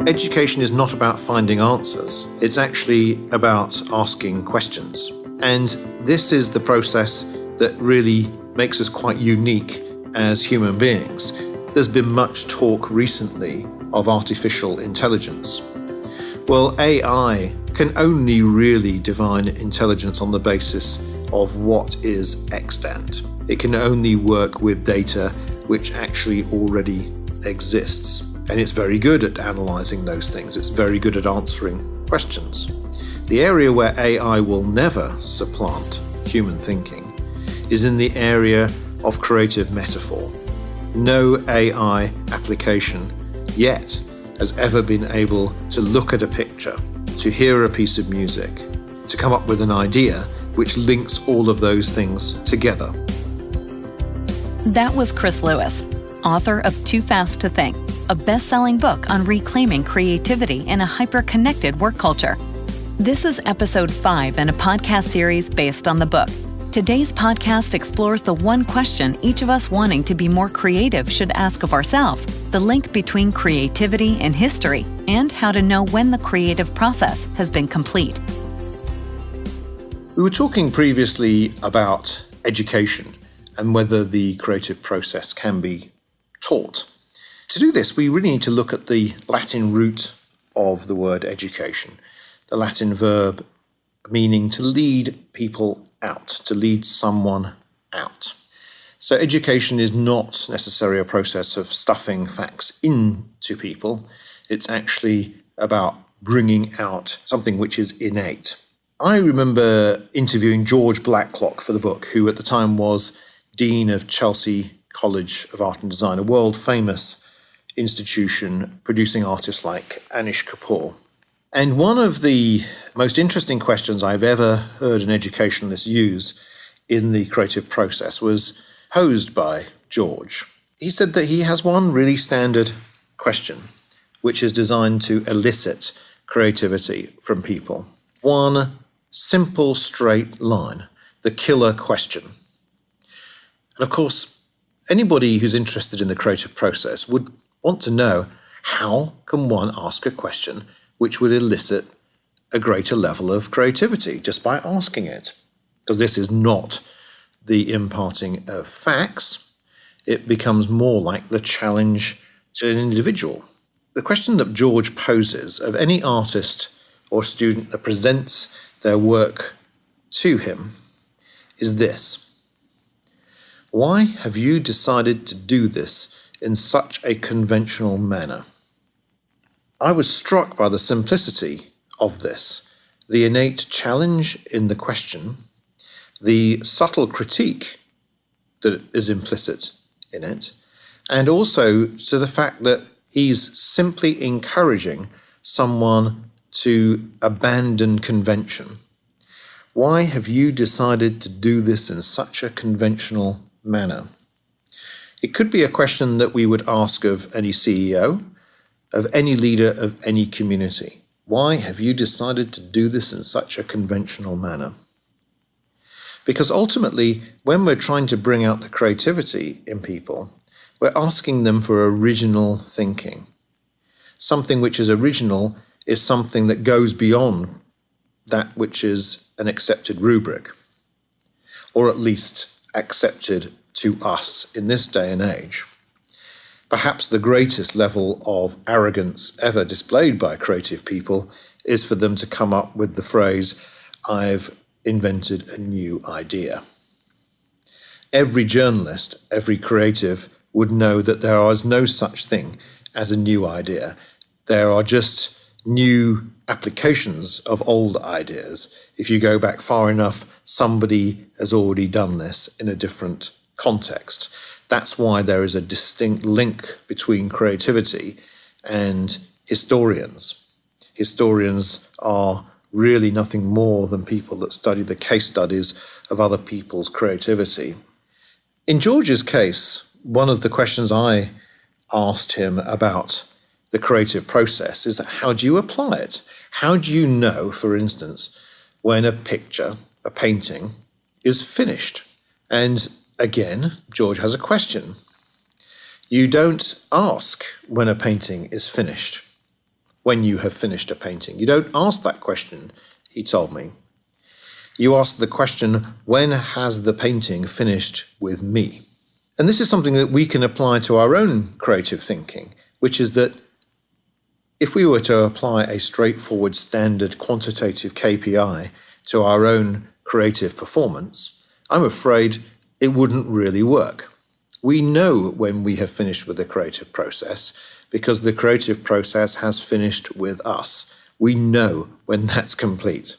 education is not about finding answers. It's actually about asking questions. And this is the process that really makes us quite unique as human beings. There's been much talk recently of artificial intelligence. Well, AI can only really define intelligence on the basis of what is extant. It can only work with data which actually already exists. And it's very good at analysing those things. It's very good at answering questions. The area where AI will never supplant human thinking is in the area of creative metaphor. No AI application yet has ever been able to look at a picture, to hear a piece of music, to come up with an idea which links all of those things together. That was Chris Lewis, author of Too Fast to Think, a best-selling book on reclaiming creativity in a hyper-connected work culture. This is episode 5 in a podcast series based on the book. Today's podcast explores the one question each of us wanting to be more creative should ask of ourselves, the link between creativity and history, and how to know when the creative process has been complete. We were talking previously about education and whether the creative process can be taught. To do this, we really need to look at the Latin root of the word education, the Latin verb meaning to lead people out, to lead someone out. So education is not necessarily a process of stuffing facts into people. It's actually about bringing out something which is innate. I remember interviewing George Blacklock for the book, who at the time was Dean of Chelsea College of Art and Design, a world-famous institution producing artists like Anish Kapoor. And one of the most interesting questions I've ever heard an educationalist use in the creative process was posed by George. He said that he has one really standard question, which is designed to elicit creativity from people. One simple, straight line, the killer question. And of course, anybody who's interested in the creative process would want to know, how can one ask a question which would elicit a greater level of creativity just by asking it? Because this is not the imparting of facts. It becomes more like the challenge to an individual. The question that George poses of any artist or student that presents their work to him is this: why have you decided to do this in such a conventional manner? I was struck by the simplicity of this, the innate challenge in the question, the subtle critique that is implicit in it, and also to the fact that he's simply encouraging someone to abandon convention. Why have you decided to do this in such a conventional manner? It could be a question that we would ask of any CEO, of any leader of any community. Why have you decided to do this in such a conventional manner? Because ultimately, when we're trying to bring out the creativity in people, we're asking them for original thinking. Something which is original is something that goes beyond that which is an accepted rubric, or at least accepted to us in this day and age. Perhaps the greatest level of arrogance ever displayed by creative people is for them to come up with the phrase, "I've invented a new idea." Every journalist, every creative would know that there is no such thing as a new idea. There are just new applications of old ideas. If you go back far enough, somebody has already done this in a different context. That's why there is a distinct link between creativity and historians. Historians are really nothing more than people that study the case studies of other people's creativity. In George's case, one of the questions I asked him about the creative process is that how do you apply it? How do you know, for instance, when a picture, a painting, is finished? And again, George has a question. You don't ask when a painting is finished. when you have finished a painting. You don't ask that question, he told me. You ask the question, when has the painting finished with me? And this is something that we can apply to our own creative thinking, which is that if we were to apply a straightforward standard quantitative KPI to our own creative performance, I'm afraid it wouldn't really work. We know when we have finished with the creative process because the creative process has finished with us. We know when that's complete.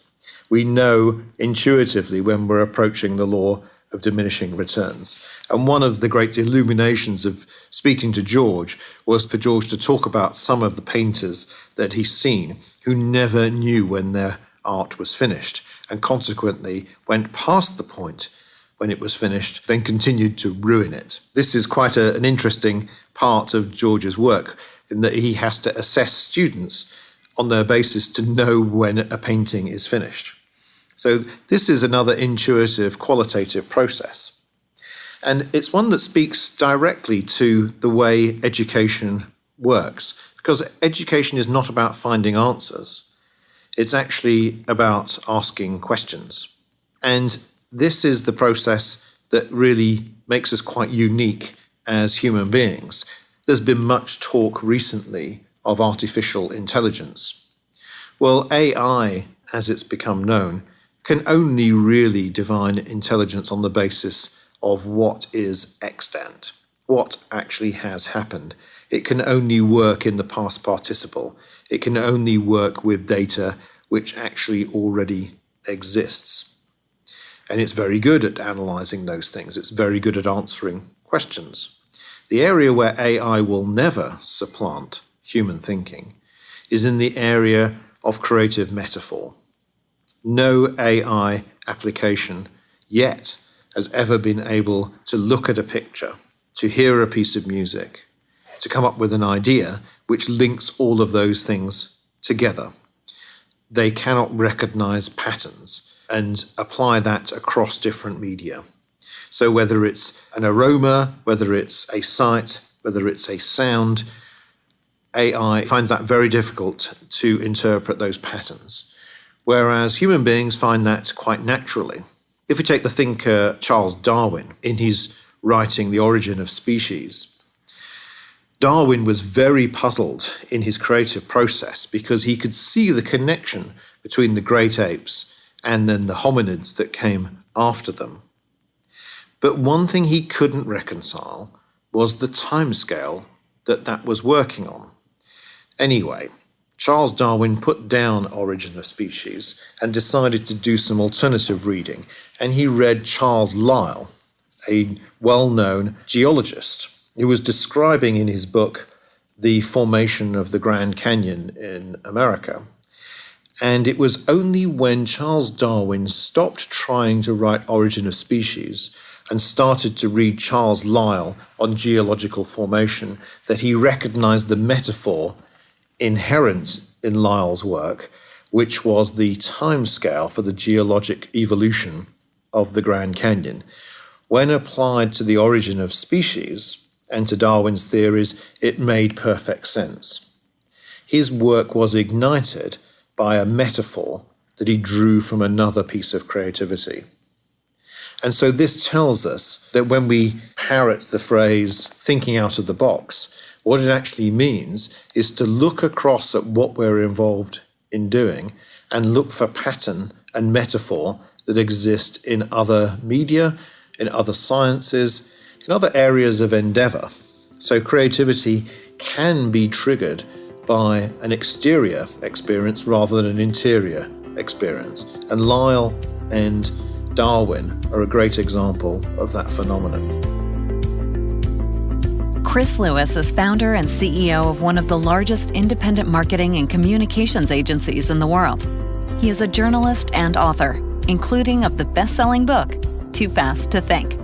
We know intuitively when we're approaching the law of diminishing returns. And one of the great illuminations of speaking to George was for George to talk about some of the painters that he's seen who never knew when their art was finished and consequently went past the point when it was finished, then continued to ruin it. This is quite an interesting part of George's work in that he has to assess students on their basis to know when a painting is finished. So this is another intuitive, qualitative process. And it's one that speaks directly to the way education works, because education is not about finding answers. It's actually about asking questions. And this is the process that really makes us quite unique as human beings. There's been much talk recently of artificial intelligence. Well, AI, as it's become known, can only really divine intelligence on the basis of what is extant, what actually has happened. It can only work in the past participle. It can only work with data which actually already exists. And it's very good at analysing those things. It's very good at answering questions. The area where AI will never supplant human thinking is in the area of creative metaphor. No AI application yet has ever been able to look at a picture, to hear a piece of music, to come up with an idea which links all of those things together. They cannot recognize patterns and apply that across different media. So whether it's an aroma, whether it's a sight, whether it's a sound, AI finds that very difficult to interpret those patterns. Whereas human beings find that quite naturally. If we take the thinker Charles Darwin in his writing The Origin of Species, Darwin was very puzzled in his creative process because he could see the connection between the great apes and then the hominids that came after them. But one thing he couldn't reconcile was the timescale that was working on. Anyway, Charles Darwin put down Origin of Species and decided to do some alternative reading, and he read Charles Lyell, a well-known geologist, who was describing in his book the formation of the Grand Canyon in America. And it was only when Charles Darwin stopped trying to write Origin of Species and started to read Charles Lyell on geological formation that he recognized the metaphor inherent in Lyell's work, which was the timescale for the geologic evolution of the Grand Canyon. When applied to the Origin of Species and to Darwin's theories, it made perfect sense. His work was ignited by a metaphor that he drew from another piece of creativity. And so this tells us that when we parrot the phrase thinking out of the box, what it actually means is to look across at what we're involved in doing and look for pattern and metaphor that exist in other media, in other sciences, in other areas of endeavor. So creativity can be triggered by an exterior experience rather than an interior experience. And Lyell and Darwin are a great example of that phenomenon. Chris Lewis is founder and CEO of one of the largest independent marketing and communications agencies in the world. He is a journalist and author, including of the best-selling book, Too Fast to Think.